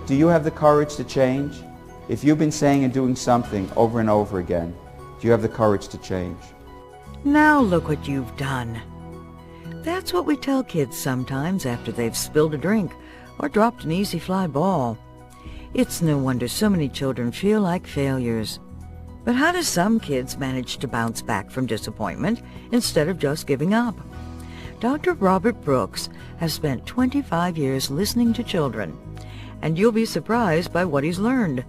Do you have the courage to change? If you've been saying and doing something over and over again, do you have the courage to change? Now look what you've done. That's what we tell kids sometimes after they've spilled a drink or dropped an easy fly ball. It's no wonder so many children feel like failures. But how do some kids manage to bounce back from disappointment instead of just giving up? Dr. Robert Brooks has spent 25 years listening to children, and you'll be surprised by what he's learned.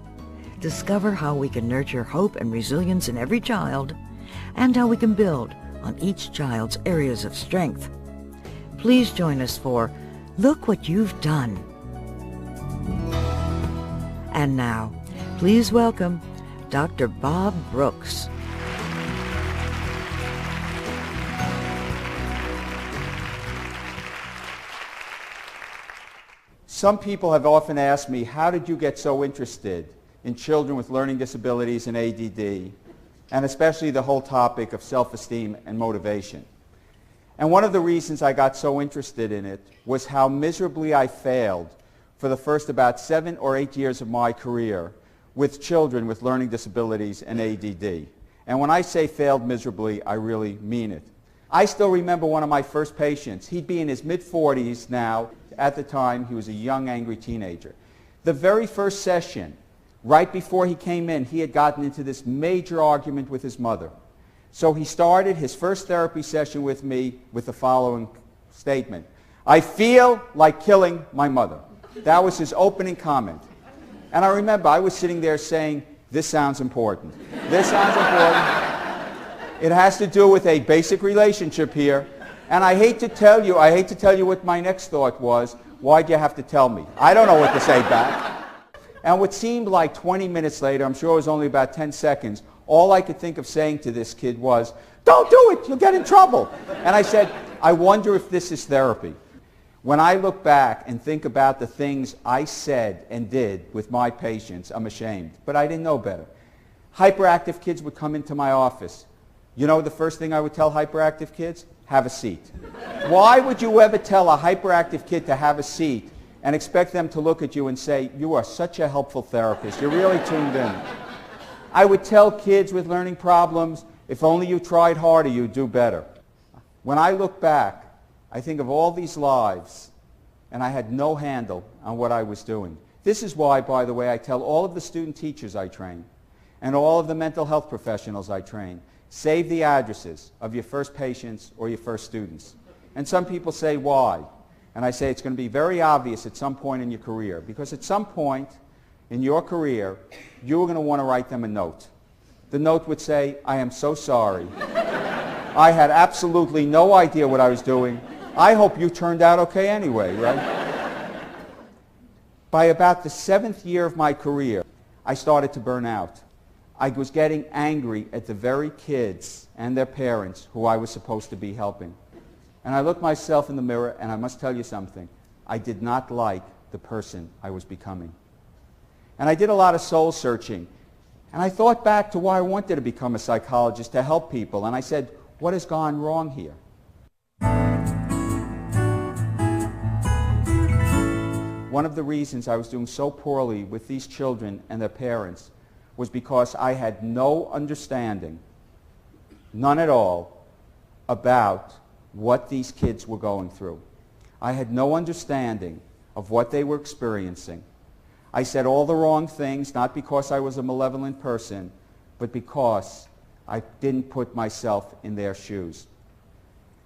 Discover how we can nurture hope and resilience in every child, and how we can build on each child's areas of strength. Please join us for Look What You've Done. And now, please welcome Dr. Bob Brooks. Some people have often asked me, how did you get so interested in children with learning disabilities and ADD, and especially the whole topic of self-esteem and motivation? And one of the reasons I got so interested in it was how miserably I failed for the first about 7 or 8 years of my career with children with learning disabilities and ADD. And when I say failed miserably, I really mean it. I still remember one of my first patients. He'd be in his mid-40s now. At the time, he was a young, angry teenager. The very first session, right before he came in, he had gotten into this major argument with his mother. So he started his first therapy session with me with the following statement: "I feel like killing my mother." That was his opening comment. And I remember I was sitting there saying, this sounds important. This sounds important. It has to do with a basic relationship here. And I hate to tell you what my next thought was. Why'd you have to tell me? I don't know what to say back. And what seemed like 20 minutes later, I'm sure it was only about 10 seconds, all I could think of saying to this kid was, "Don't do it, you'll get in trouble." And I said, I wonder if this is therapy. When I look back and think about the things I said and did with my patients, I'm ashamed. But I didn't know better. Hyperactive kids would come into my office. You know the first thing I would tell hyperactive kids? Have a seat. Why would you ever tell a hyperactive kid to have a seat and expect them to look at you and say, "You are such a helpful therapist. You're really tuned in"? I would tell kids with learning problems, if only you tried harder, you'd do better. When I look back, I think of all these lives, and I had no handle on what I was doing. This is why, by the way, I tell all of the student teachers I train and all of the mental health professionals I train, save the addresses of your first patients or your first students. And some people say, why? And I say it's going to be very obvious at some point in your career, because at some point in your career, you're going to want to write them a note. The note would say, "I am so sorry. I had absolutely no idea what I was doing. I hope you turned out okay anyway," right? By about the 7th year of my career, I started to burn out. I was getting angry at the very kids and their parents who I was supposed to be helping. And I looked myself in the mirror, and I must tell you something. I did not like the person I was becoming. And I did a lot of soul searching. And I thought back to why I wanted to become a psychologist, to help people. And I said, what has gone wrong here? One of the reasons I was doing so poorly with these children and their parents was because I had no understanding, none at all, about what these kids were going through. I had no understanding of what they were experiencing. I said all the wrong things, not because I was a malevolent person, but because I didn't put myself in their shoes.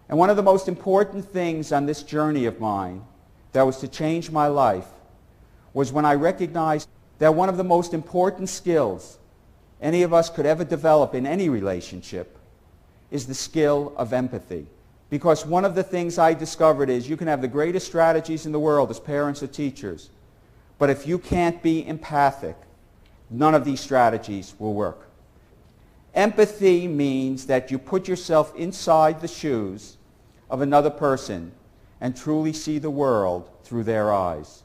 And one of the most important things on this journey of mine that was to change my life was when I recognized that one of the most important skills any of us could ever develop in any relationship is the skill of empathy. Because one of the things I discovered is you can have the greatest strategies in the world as parents or teachers, but if you can't be empathic, none of these strategies will work. Empathy means that you put yourself inside the shoes of another person and truly see the world through their eyes.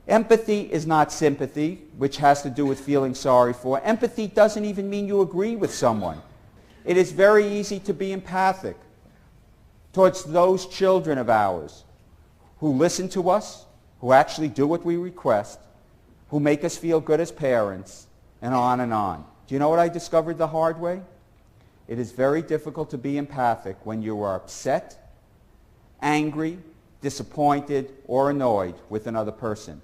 Empathy is not sympathy, which has to do with feeling sorry for. Empathy doesn't even mean you agree with someone. It is very easy to be empathic towards those children of ours who listen to us, who actually do what we request, who make us feel good as parents, and on and on. Do you know what I discovered the hard way? It is very difficult to be empathic when you are upset, angry, disappointed, or annoyed with another person.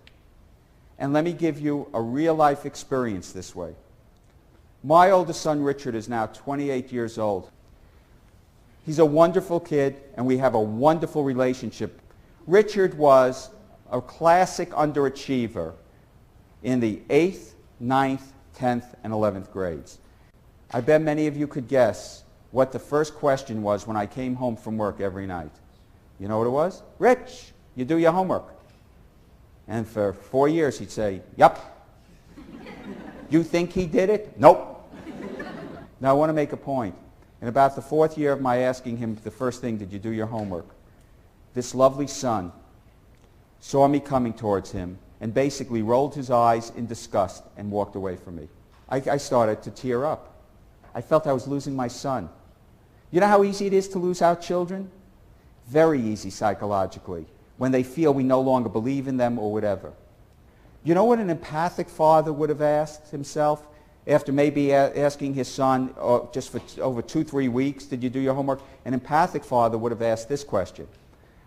And let me give you a real-life experience this way. My oldest son, Richard, is now 28 years old. He's a wonderful kid, and we have a wonderful relationship. Richard was a classic underachiever in the 8th, 9th, 10th, and 11th grades. I bet many of you could guess what the first question was when I came home from work every night. You know what it was? Rich, you do your homework. And for 4 years he'd say, yup. You think he did it? Nope. Now I want to make a point. In about the 4th year of my asking him the first thing, did you do your homework? This lovely son saw me coming towards him and basically rolled his eyes in disgust and walked away from me. I started to tear up. I felt I was losing my son. You know how easy it is to lose our children? Very easy psychologically, when they feel we no longer believe in them or whatever. You know what an empathic father would have asked himself after maybe asking his son just for over 2-3 weeks, did you do your homework? An empathic father would have asked this question.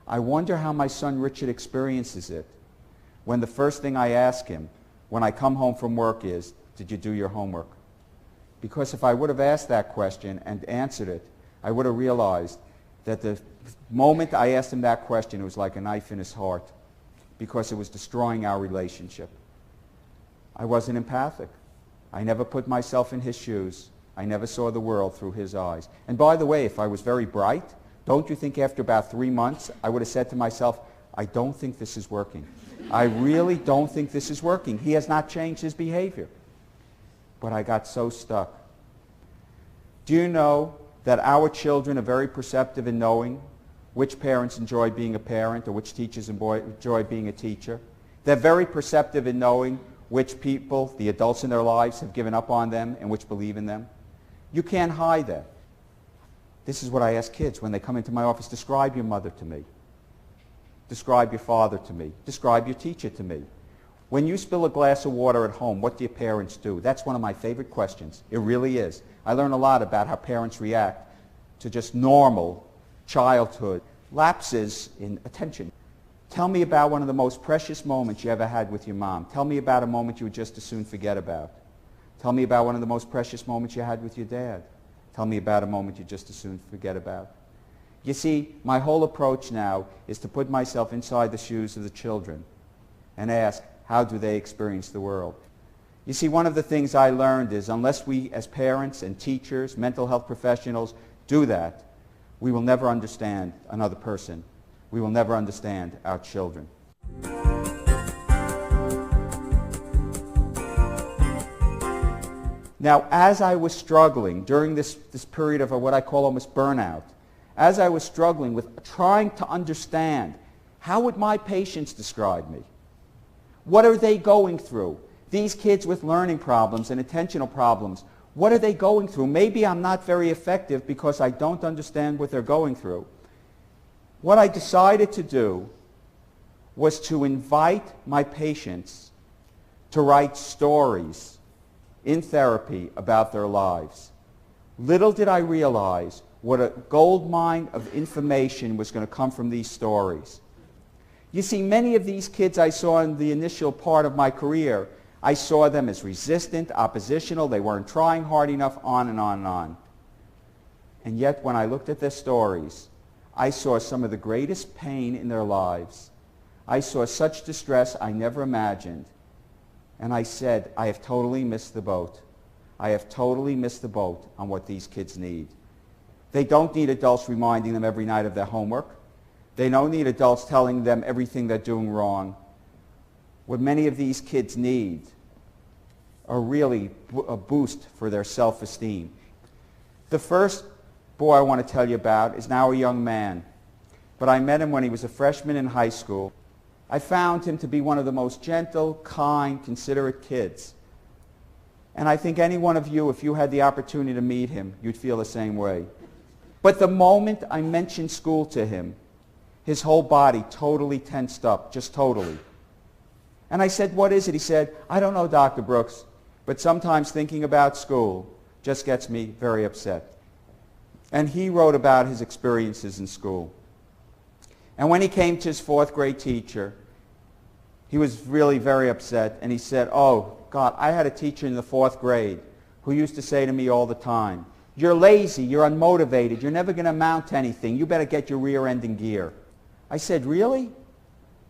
I wonder how my son Richard experiences it when the first thing I ask him when I come home from work is, did you do your homework? Because if I would have asked that question and answered it, I would have realized that the moment I asked him that question, it was like a knife in his heart because it was destroying our relationship. I wasn't empathic. I never put myself in his shoes. I never saw the world through his eyes. And by the way, if I was very bright, don't you think after about 3 months I would have said to myself, I don't think this is working. I really don't think this is working. He has not changed his behavior. But I got so stuck. Do you know that our children are very perceptive in knowing which parents enjoy being a parent or which teachers enjoy being a teacher? They're very perceptive in knowing which people, the adults in their lives, have given up on them and which believe in them. You can't hide that. This is what I ask kids when they come into my office. Describe your mother to me. Describe your father to me. Describe your teacher to me. When you spill a glass of water at home, what do your parents do? That's one of my favorite questions. It really is. I learn a lot about how parents react to just normal childhood lapses in attention. Tell me about one of the most precious moments you ever had with your mom. Tell me about a moment you would just as soon forget about. Tell me about one of the most precious moments you had with your dad. Tell me about a moment you just as soon forget about. You see, my whole approach now is to put myself inside the shoes of the children and ask, how do they experience the world? You see, one of the things I learned is unless we as parents and teachers, mental health professionals, do that, we will never understand another person. We will never understand our children. Now, as I was struggling during this period of what I call almost burnout, as I was struggling with trying to understand, how would my patients describe me? What are they going through? These kids with learning problems and attentional problems, what are they going through? Maybe I'm not very effective because I don't understand what they're going through. What I decided to do was to invite my patients to write stories in therapy about their lives. Little did I realize what a gold mine of information was going to come from these stories. You see, many of these kids I saw in the initial part of my career, I saw them as resistant, oppositional, they weren't trying hard enough, on and on and on. And yet, when I looked at their stories, I saw some of the greatest pain in their lives. I saw such distress I never imagined. And I said, I have totally missed the boat. I have totally missed the boat on what these kids need. They don't need adults reminding them every night of their homework. They don't need adults telling them everything they're doing wrong. What many of these kids need are really a boost for their self-esteem. The first boy I want to tell you about is now a young man, but I met him when he was a freshman in high school. I found him to be one of the most gentle, kind, considerate kids. And I think any one of you, if you had the opportunity to meet him, you'd feel the same way. But the moment I mentioned school to him, his whole body totally tensed up, just totally. And I said, what is it? He said, I don't know, Dr. Brooks, but sometimes thinking about school just gets me very upset. And he wrote about his experiences in school. And when he came to his fourth grade teacher, he was really very upset, and he said, oh, God, I had a teacher in the fourth grade who used to say to me all the time, you're lazy, you're unmotivated, you're never going to amount to anything, you better get your rear end in gear. I said, really?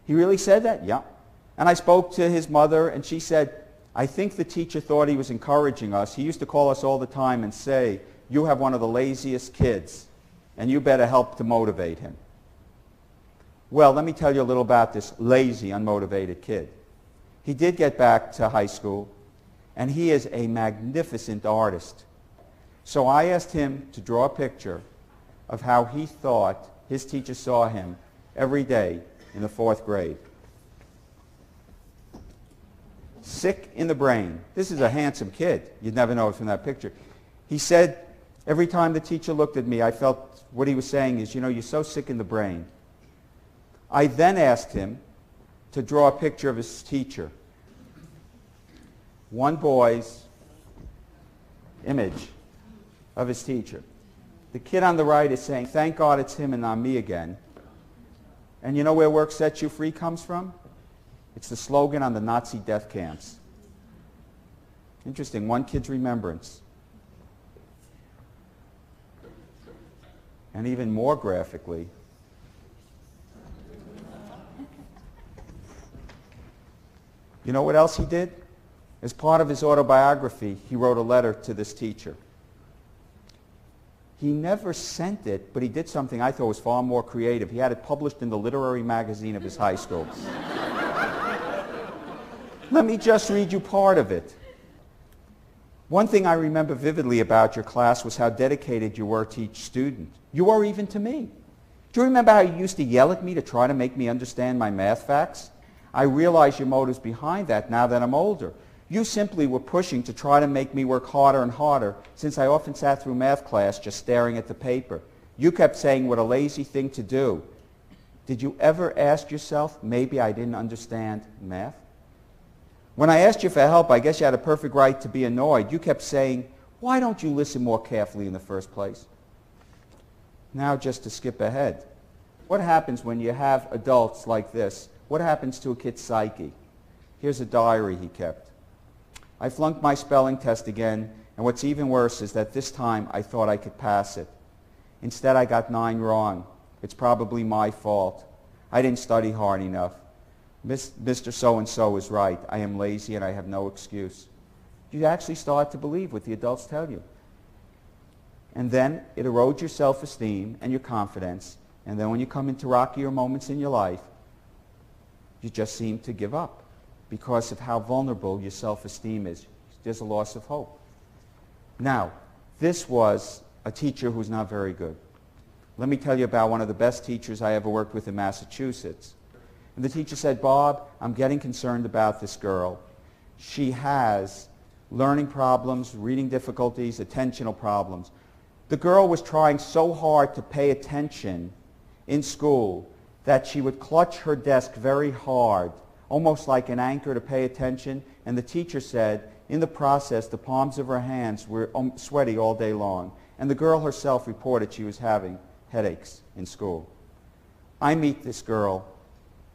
He really said that? Yeah. And I spoke to his mother, and she said, I think the teacher thought he was encouraging us. He used to call us all the time and say, you have one of the laziest kids, and you better help to motivate him. Well, let me tell you a little about this lazy, unmotivated kid. He did get back to high school, and he is a magnificent artist. So I asked him to draw a picture of how he thought his teacher saw him every day in the fourth grade. Sick in the brain. This is a handsome kid. You'd never know it from that picture. He said, every time the teacher looked at me, I felt what he was saying is, you know, you're so sick in the brain. I then asked him to draw a picture of his teacher. One boy's image of his teacher. The kid on the right is saying, thank God it's him and not me again. And you know where work sets you free comes from? It's the slogan on the Nazi death camps. Interesting, one kid's remembrance. And even more graphically, you know what else he did? As part of his autobiography, he wrote a letter to this teacher. He never sent it, but he did something I thought was far more creative. He had it published in the literary magazine of his high school. Let me just read you part of it. One thing I remember vividly about your class was how dedicated you were to each student. You were even to me. Do you remember how you used to yell at me to try to make me understand my math facts? I realize your motives behind that now that I'm older. You simply were pushing to try to make me work harder and harder, since I often sat through math class just staring at the paper. You kept saying what a lazy thing to do. Did you ever ask yourself, maybe I didn't understand math? When I asked you for help, I guess you had a perfect right to be annoyed. You kept saying, why don't you listen more carefully in the first place? Now, just to skip ahead, what happens when you have adults like this? What happens to a kid's psyche? Here's a diary he kept. I flunked my spelling test again, and what's even worse is that this time I thought I could pass it. Instead, I got 9 wrong. It's probably my fault. I didn't study hard enough. Mr. So-and-so is right. I am lazy and I have no excuse. You actually start to believe what the adults tell you. And then it erodes your self-esteem and your confidence. And then when you come into rockier moments in your life, you just seem to give up because of how vulnerable your self-esteem is. There's a loss of hope. Now, this was a teacher who's not very good. Let me tell you about one of the best teachers I ever worked with in Massachusetts. And the teacher said, Bob, I'm getting concerned about this girl. She has learning problems, reading difficulties, attentional problems. The girl was trying so hard to pay attention in school that she would clutch her desk very hard, almost like an anchor to pay attention. And the teacher said, in the process, the palms of her hands were sweaty all day long. And the girl herself reported she was having headaches in school. I meet this girl.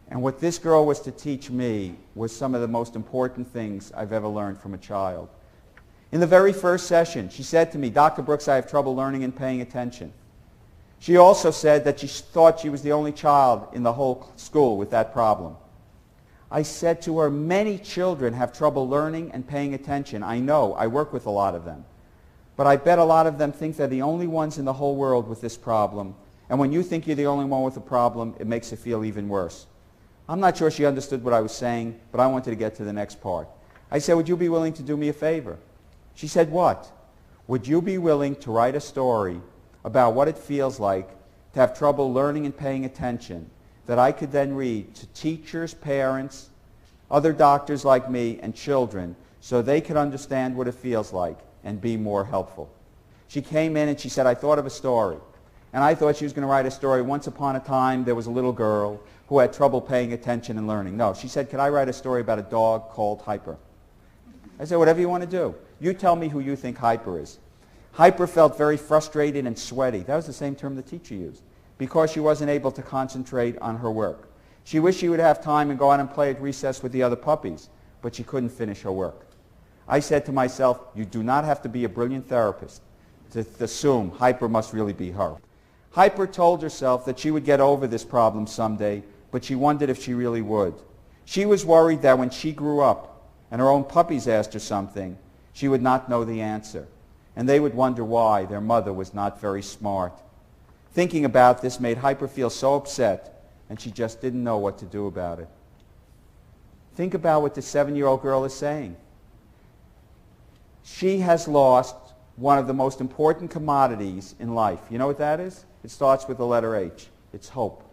And what this girl was to teach me was some of the most important things I've ever learned from a child. In the very first session, she said to me, Dr. Brooks, I have trouble learning and paying attention. She also said that she thought she was the only child in the whole school with that problem. I said to her, many children have trouble learning and paying attention. I know, I work with a lot of them. But I bet a lot of them think they're the only ones in the whole world with this problem. And when you think you're the only one with a problem, it makes it feel even worse. I'm not sure she understood what I was saying, but I wanted to get to the next part. I said, would you be willing to do me a favor? She said, what? Would you be willing to write a story about what it feels like to have trouble learning and paying attention that I could then read to teachers, parents, other doctors like me, and children so they could understand what it feels like and be more helpful? She came in and she said, I thought of a story. And I thought she was going to write a story, once upon a time there was a little girl who had trouble paying attention and learning. No, she said, could I write a story about a dog called Hyper? I said, whatever you want to do. You tell me who you think Hyper is. Hyper felt very frustrated and sweaty. That was the same term the teacher used, because she wasn't able to concentrate on her work. She wished she would have time and go out and play at recess with the other puppies, but she couldn't finish her work. I said to myself, you do not have to be a brilliant therapist to assume Hyper must really be her. Hyper told herself that she would get over this problem someday, but she wondered if she really would. She was worried that when she grew up and her own puppies asked her something, she would not know the answer, and they would wonder why their mother was not very smart. Thinking about this made Hyper feel so upset, and she just didn't know what to do about it. Think about what the 7-year-old girl is saying. She has lost one of the most important commodities in life. You know what that is? It starts with the letter H. It's hope.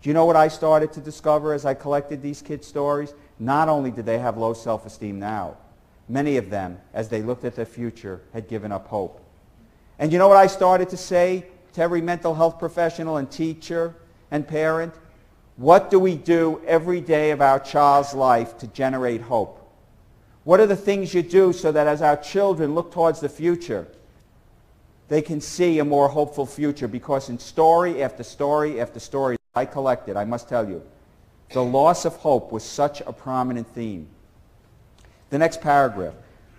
Do you know what I started to discover as I collected these kids' stories? Not only did they have low self-esteem now, many of them, as they looked at their future, had given up hope. And you know what I started to say to every mental health professional and teacher and parent? What do we do every day of our child's life to generate hope? What are the things you do so that as our children look towards the future, they can see a more hopeful future? Because in story after story after story I collected, I must tell you, the loss of hope was such a prominent theme. The next paragraph.